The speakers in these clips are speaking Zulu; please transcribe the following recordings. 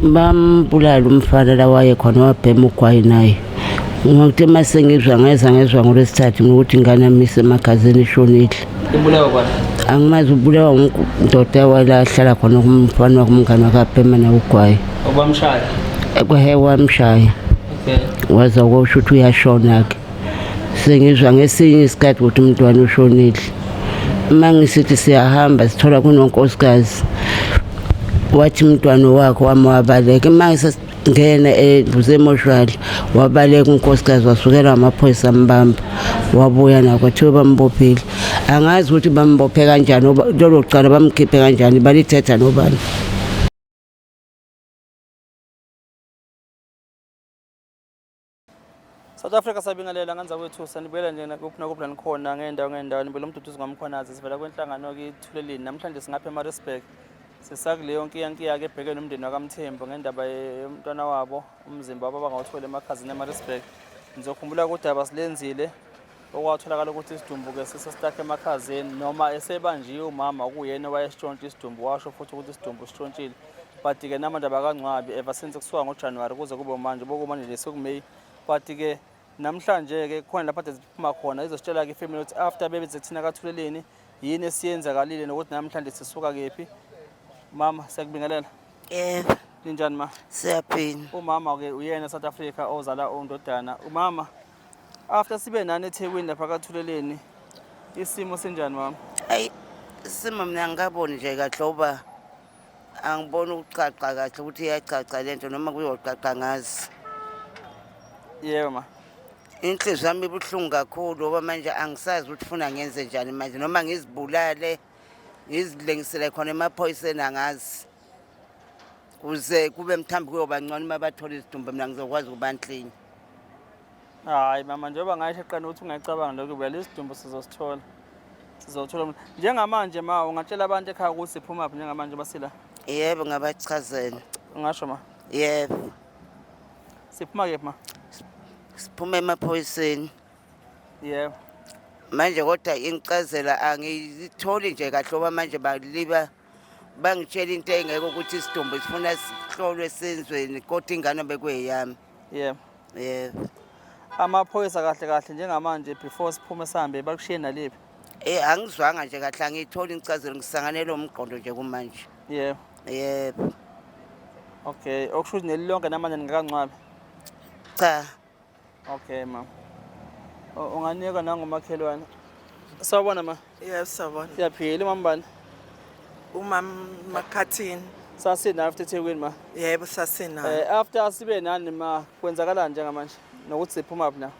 bambulala umfana la wayekhona wabhema ugwayi naye. Ngokuthi masengizwa ngezwa ngolwesithathu ngokuthi ingane yami isemagazini ishonile. Ibulawa kwani? Angimazi ubulawa undoda wala ahlala khona kumfana wakumngane wakabhema na ugwayi. Obamshaya? Wamshaya. Okay. Waza ukusho ukuthi uyashona ke. Sengizwa ngesinye isikhathi ukuthi umntwana ushonile. Mangisithi siyahamba sithola kunonkosikazi. Wathi umntwana wakhe wabaleka mangisengena eduze emoshwali wabaleka unkosikazi wasukela amaphoyisa ambamba wabuya nakwathi bambophile. Angazi ukuthi bambophe kanjani lolo cala bamkhiphe kanjani balithetha nobani. South Africa sabingelela ngenza kwethu sanibuyela nje nakuphi nikhona ngendawo nibele umduduzi ngomkhonazi sivela kwenhlangano ke Ithuleleni namhlanje singapha eMaritzburg sisakule yonke yankiya ke ebhekene nomndeni wakaMthembu ngendaba yomntwana wabo umzimba wabo abangawuthola emakhazini eMaritzburg. Ngizokhumbula ukuthi abasilenzile okwatholakala ukuthi isidumbu ke sisestakhe emakhazini noma esebanjiwe umama kuyena wayesitshontsha isidumbu washo futhi ukuthi isidumbu sitshontshile. But ke namanje abakangcwabi ever since kusuka ngoJanuary kuze kube manje bokumanje nje sekuMay. But ke namhlanje ke khona lapha siphuma khona izositshela ke family ukuthi after bebeze thina kaThuleleni yini esiyenzakalile nokuthi namhlanje sisuka kephi. Mama siyakubingelela. Yebo. Ninjani ma? Siyaphila. Umama ke uyena South Africa ozala undodana. Umama after sibe nani eThekwini lapha kaThuleleni isimo senjani mama? Hayi isimo mina ngikaboni nje kahle oba angibona ukucaca kahle ukuthi iyacaca lento noma kuyocaca ngazi. Yebo ma. Inhliziyo yami ibuhlungu kakhulu ngoba manje angisazi ukuthi ufuna ngenze njani manje noma ngizibulale ngizilengisele khona emaphoyiseni angazi. Kuze kube mthambi kuyoba ngcono uma bathola isidumbu mina ngizokwazi ukubanhlinya. Hayi mama njengoba ngayisho eqala ukuthi ungayicabanga lokho vele isidumbu sizosithola. Sizothola njengamanje ma ungatshela abantu ekhaya ukuthi siphuma phi njengamanje basila? Yebo ngabachazela. Ungasho ma? Yebo. Siphuma kephi ma? Siphuma emaphoyiseni. Yebo. Manje kodwa ingicazela angitholi nje kahle ngoba manje baliba bangitshela into engeke ukuthi isidumbu sifuna sihlolwe senzweni kodwa ingane bekuyeyami. Yebo. Yebo. Amaphoyisa kahle njengamanje before siphume sihambe bakushiye nalephi? Angizwanga nje kahle angitholi ingicazelo ngisanganele umqondo nje kumanje. Yebo. Yebo. Okay, okusho ukuthi nelilonke namanje ngingakancwabi. Cha. Okay ma. Unganika nangomakhelwane. Sawubona ma. Yebo sawubona. Siyaphila mama bani? Umama Makhathini. Sasina after eThekwini ma. Yebo sasina. After sibe nani ma kwenzakalani njengamanje nokuthi siphuma phi na?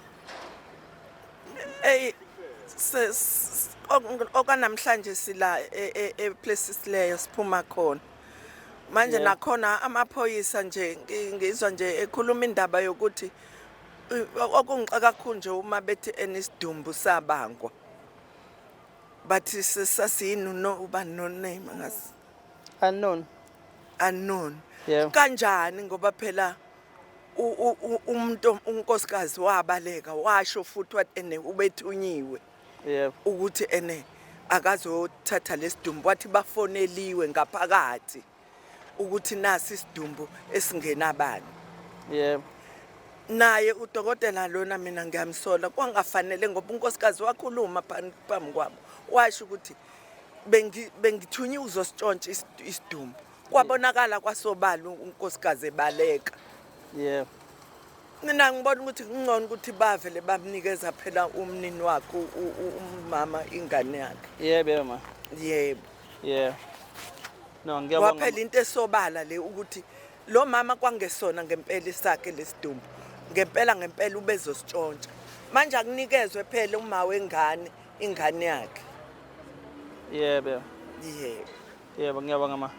Okanamhlanje sila places leyo siphuma khona. Manje nakhona amaphoyisa nje ngizwa nje ekhuluma indaba yokuthi okungixaka kakhulu nje uma bethi enisidumbu sabangwa. Bathi sasiyini no uba no name ngasi. Unknown. Yebo. Kanjani ngoba phela umuntu unkosikazi wabaleka washo futhi wathi ubethunyiwe. Yebo. Ukuthi akazothatha lesidumbu wathi bafoneliwe ngaphakathi ukuthi nasi isidumbu esingenabani. Yebo. Naye udokotela lona mina ngiyamsola kwangafanele ngoba unkosikazi wakhuluma phambi kwabo washo ukuthi bengithunyiwe uzositshontsha isidumbu. Kwabonakala kwasobala unkosikazi ebaleka. Yebo. Mina ngibona ukuthi ngcono ukuthi bavele bamnikeza phela umnini wakhe umama ingane yakhe. Yebo ma. Yebo. Yebo. No ngiyabonga. Waphela into esobala le ukuthi lo mama kwangesona ngempela isakhe lesidumbu. Ngempela ubezositshontsha. Manje akunikezwe phela uma wengane ingane yakhe. Yebo. Yebo. Yebo ngiyabonga ma.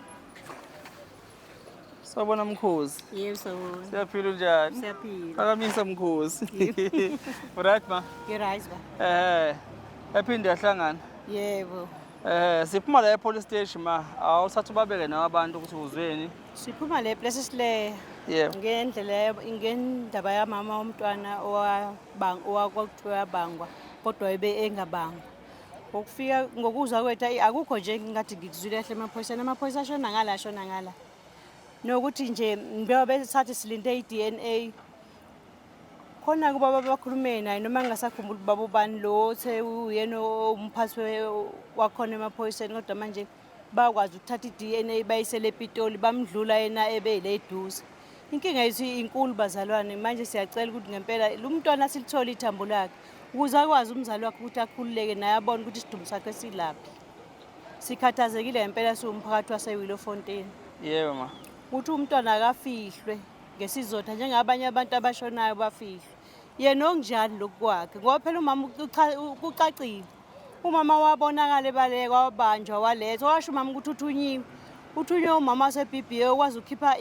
Sawubona mkhosi. Yebo sawubona. Siyaphila njani? Siyaphila. Phakamisa mkhosi. Right ma? Right ba. Ephinde yahlangana. Yebo. Siphuma la epolice station ma. Awusathu babeke nawo abantu ukuthi uzweni. Siphuma le places le. Yebo. Ngendaba yamama womntwana owakwakuthiwa yabangwa kodwa engabangwa. Ukufika ngokuzwa kwethu akukho nje ngathi ngikuzwile kahle emaphoyiseni ashona ngala. nokuthi nje njengoba besathi silinde i-DNA khona kuba bakhulume naye noma ngingasakhumbuli baba ubani lo othe uyena umphathi wakhona emaphoyiseni kodwa manje bakwazi ukuthatha i-DNA bayisele ePitoli bamdlula yena ebeyile eduze. Inkinga yethu inkulu bazalwane manje siyacela ukuthi ngempela lo mntwana silithole ithambo lakhe ukuze akwazi umzali wakhe ukuthi akhululeke naye abone ukuthi isidumbu sakhe silaphi. Sikhathazekile ngempela siwumphakathi waseWillow-Fontein. Yebo ma. Ukuthi umntwana akafihlwe ngesizotha njengabanye abantu abashonayo bafihlwe. Yena ongjani lokwakhe ngoba phela umama kucacile. Umama wabonakala ebaleka wabanjwa walethwa washo umama ukuthi uthunywe umama waseBBA okwazi ukukhipha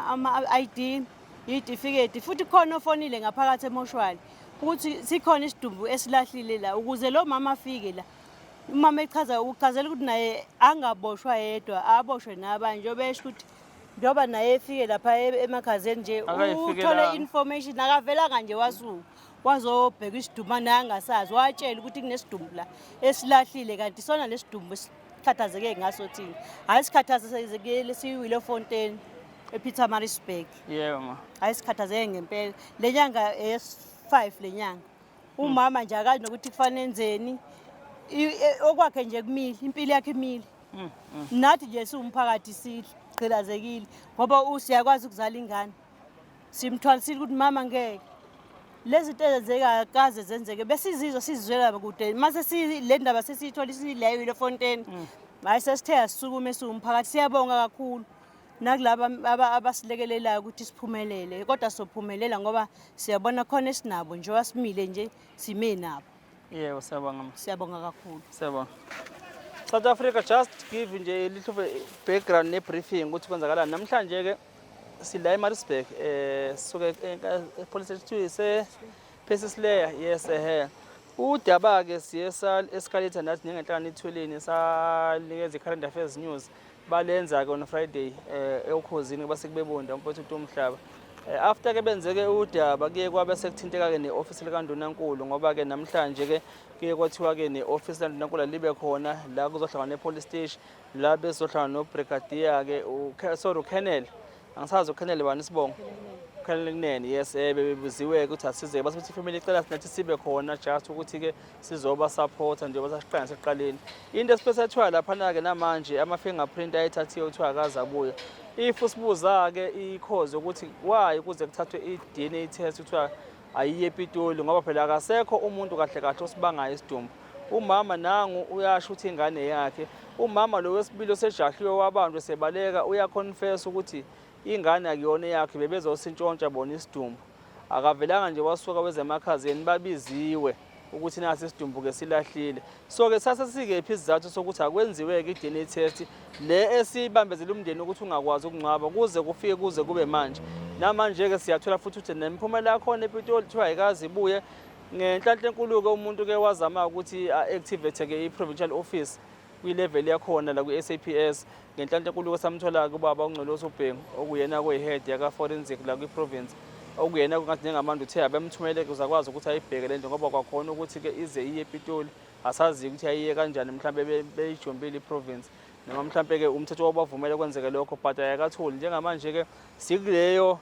ama-ID itifiketi futhi khona ofonile ngaphakathi emoshwali ukuthi sikhona isidumbu esilahlile la ukuze lo mama afike la. Umama uchazela ukuthi naye angaboshwa yedwa aboshwe nabanje obesho ukuthi njoba naye efike lapha emakhazeni nje uthole information akavelanga nje wazobheka isidumbu naye angasazi watshela ukuthi kunesidumbu la esilahlile kanti sona lesidumbu esikhathazeke ngaso thina hayi sikhathazekile siWillow-Fontein ePietermaritzburg. Yebo ma. Hayi sikhathazeke ngempela lenyanga es5 lenyanga umama nje akazi nokuthi kufanele enzeni okwakhe nje kumile impilo yakhe imile. Nathi nje siwumphakathi siqhilazekile ngoba siyakwazi ukuzala ingane simthwalisile ukuthi mama ngeke lezi zinto ezenzeka kaze zenzeke besizizwa sizizwela kude mase le ndaba sesithola isile eWillow-Fontein hayi sesithe asisukume siwumphakathi siyabonga kakhulu nakulabo abasilekelelayo ukuthi siphumelele kodwa sophumelela ngoba siyabona khona esinabo nje wasimile nje sime nabo. Yebo siyabonga ma. Siyabonga kakhulu. Siyabonga. South Africa, just give nje a little background ne briefing ukuthi kwenzakalani namhlanje ke sila eMaritzburg suke police station ise Persis Layer. Yes udaba ke siyesa escalator nathi njengenhlangano ithweleni sanikeza i-current affairs news balenza ke on Friday eUkhosini basekubebonda umphethu uMhlaba. After ke benzeke udaba kuye kwabe sekuthinteka ke neoffice likaNdunankulu ngoba ke namhlanje ke kuye kwathiwa ke neoffice likaNdunankulu libe khona la kuzohlangana nepolice station la bezohlangana nobrigadier ke sorry uKennel angisazi uKennel bani sibongo Colonel Kunene. Yes bebuziwe ukuthi asize basithi family icela nathi sibe khona just ukuthi ke sizoba support njengoba sasiqala seqaleni into esiphethathwa lapha na ke namanje ama fingerprint ayithathiwe uthiwa akaza abuya if usibuza ke ikhozi ukuthi why kuze kuthathwe i-DNA test uthiwa ayiye ePitoli ngoba phela akasekho umuntu kahle kahle osibangayo isidumbu. Umama nangu uyasho ukuthi ingane yakhe umama lo wesibili osejahliwe wabanjwe sebaleka uyaconfess ukuthi ingane akuyona yakhe bebezosintshontsha bona isidumbu akavelanga nje wasuka wezemakhazeni babiziwe ukuthi nasi isidumbu ke silahlile. So ke sase sikephi isizathu sokuthi akwenziwe ke i-DNA test le esibambezela umndeni ukuthi ungakwazi ukungcwaba kuze kufike kuze kube manje namanje ke siyathola futhi ukuthi nemiphumela yakhona ePitoli kuthiwa ayikazi ibuye ngenhlanhla enkulu ke umuntu ke wazama ukuthi activate ke i-provincial office kwi-level yakhona la kwi-SAPS ngenhlanhla enkulu ke samthola ke ubaba uNgcolosi uBhengu okuyena kwehead yaka forensic la kwi-province okuyena kungathi njengamanje uthe abemthumele uzakwazi ukuthi ayibheke le nto ngoba kwakhona ukuthi ke ize iye ePitoli asazi ukuthi ayiye kanjani mhlambe beyijombile iprovince noma mhlambe ke umthetho wabavumela kwenzeke lokho but ayakatholi njengamanje ke sikuleyo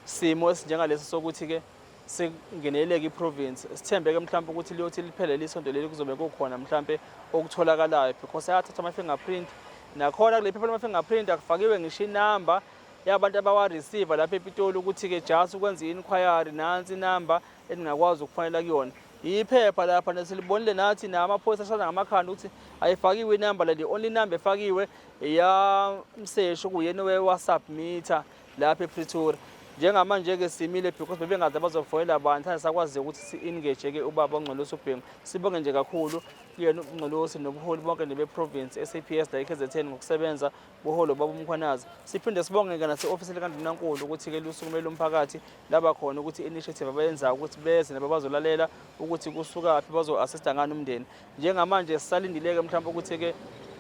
simo esinjengalesi sokuthi ke singeneleke iprovince sithembe ke mhlambe ukuthi liyothi liphele lisonto leli kuzobe kukhona mhlambe okutholakalayo because ayathatha ama fingerprint nakhona kule phepha lama fingerprint akufakiwe ngisho inamba yabantu abawa receiver lapha ePitoli ukuthi ke just ukwenza inquiry nansi inamba eningakwazi ukufanele kuyona iphepha lapha nesilibonile nathi namaphoyisa ashana ngamakhanda ukuthi ayifakiwe inamba le only number efakiwe yamsesho kuyena we-submitter lapha ePretoria. Njengamanje ke simile because bebengazi abazofonela abantu thana sakwazi ukuthi si-engage ke ubaba uNgcolosi uBhengu. Sibonge nje kakhulu kuyena uNgcolosi nobuholi bonke nebeprovince SAPS la eKZN ngokusebenza buholo baba uMkhwanazi. Siphinde sibonge ke nase-office likaNdunankulu ukuthi ke lusukumele umphakathi laba khona ukuthi initiative abayenza ukuthi beze nabazolalela ukuthi kusuka phi bazo-assista ngani umndeni. Njengamanje sisalindileke mhlawumbe ukuthi ke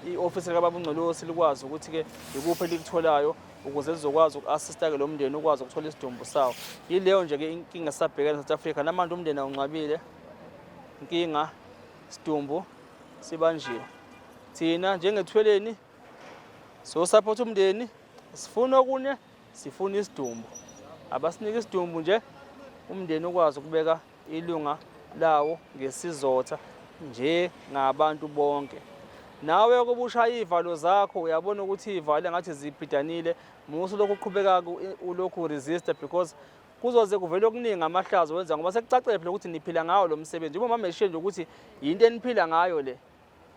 i-office likababa uNgcolosi likwazi ukuthi ke ikuphi elikutholayo ukuze sizokwazi uku-assista ke lo mndeni ukwazi ukuthola isidumbu sawo. Yileyo nje ke inkinga sabhekana eSouth Africa namanje umndeni awunqabile inkinga isidumbu sibanjiwe. Thina njengethweleni so support umndeni Sifuna okunye, sifuna isidumbu. Abasinike isidumbu nje, umndeni ukwazi ukubeka ilunga lawo ngesizotha nje ngabantu bonke. Nawe kuba ushaya iy'valo zakho uyabona ukuthi iy'valo engathi zibhidanile, musu lokhu uqhubeka ulokhu resista because kuzoze kuvele okuningi amahlazo wenza ngoba sekucacile phela ukuthi niphila ngawo lo msebenzi. Uma mama eshiye nje ukuthi yinto eniphila ngayo le.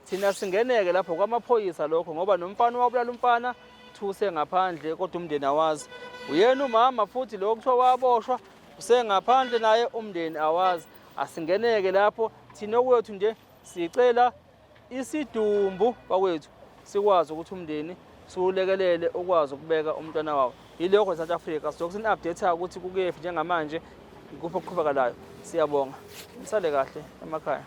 Thina singeneke lapho kwamaphoyisa lokho ngoba nomfana wabulala umfana thuse ngaphandle kodwa umndeni awazi. Uyena umama futhi lo kuthiwa waboshwa usengaphandle naye umndeni awazi. Asingeneke lapho thina okwethu nje sicela isidumbu bakwethu sikwazi ukuthi umndeni siwulekelele ukwazi ukubeka umntwana wawo. Yilokho eSouth Africa sizokuthi update ukuthi kukephi njengamanje ikuphi okuqhubekalayo. Siyabonga. Nisale kahle emakhaya.